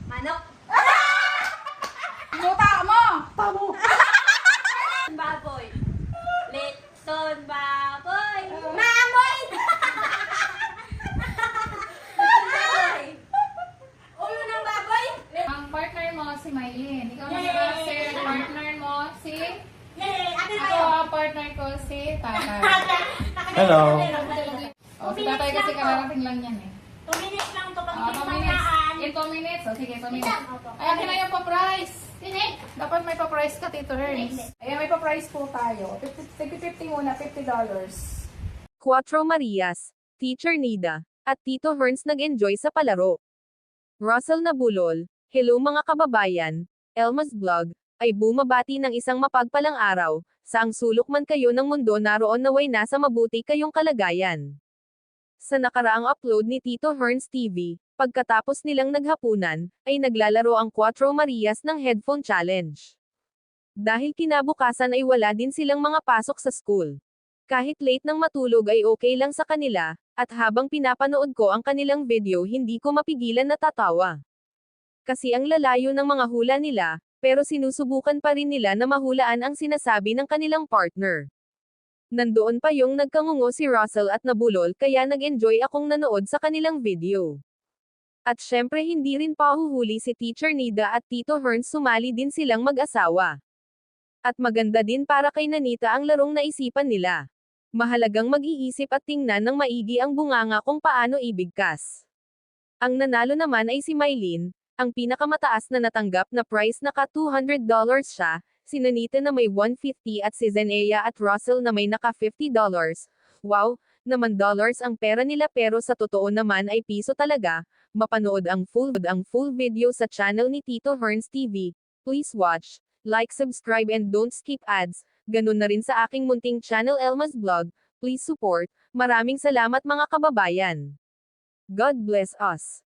Manok. Muta mo! Tamo! Baboy. Litson baboy. Maamoy! Baboy. Ulo ng baboy? Ang partner mo si Mylene. Ikaw Yay! naman si partner mo si... Yay! Ate Ako tayo! ang partner ko si Tatay. Hello. O, si Tatay kasi kararating lang yan eh. 2 minutes lang ito pag 2 minutes. In 2 minutes. O, sige, 2 minutes. Ay, akin na yung pa-price. Dapat may pa-price ka, Tito Herns. Ayan, may pa-price po tayo. 50 muna, $50. Cuatro Marias, Teacher Nida, at Tito Herns nag-enjoy sa palaro. Russell Nabulol, hello mga kababayan, Elma's Vlog, ay bumabati ng isang mapagpalang araw, saang sulok man kayo ng mundo naroon naway nasa mabuti kayong kalagayan. Sa nakaraang upload ni Tito Herns TV, pagkatapos nilang naghapunan, ay naglalaro ang Cuatro Marias ng Headphone Challenge. Dahil kinabukasan ay wala din silang mga pasok sa school. Kahit late nang matulog ay okay lang sa kanila, at habang pinapanood ko ang kanilang video hindi ko mapigilan na tatawa. Kasi ang lalayo ng mga hula nila, pero sinusubukan pa rin nila na mahulaan ang sinasabi ng kanilang partner. Nandoon pa yung nagkangungo si Russell at Nabulol kaya nag-enjoy akong nanood sa kanilang video. At syempre hindi rin pahuhuli si Teacher Nida at Tito Herns, sumali din silang mag-asawa. At maganda din para kay Nanita ang larong naisipan nila. Mahalagang mag-iisip at tingnan ng maigi ang bunganga kung paano ibigkas. Ang nanalo naman ay si Mylene, ang pinakamataas na natanggap na prize naka $200 siya, si Nanita na may $150 at si Zenea at Russell na may naka $50. Wow, naman dollars ang pera nila pero sa totoo naman ay piso talaga. Mapanood ang full video sa channel ni Tito Herns TV. Please watch, like, subscribe and don't skip ads. Ganun na rin sa aking munting channel Elma's Vlog. Please support. Maraming salamat mga kababayan. God bless us.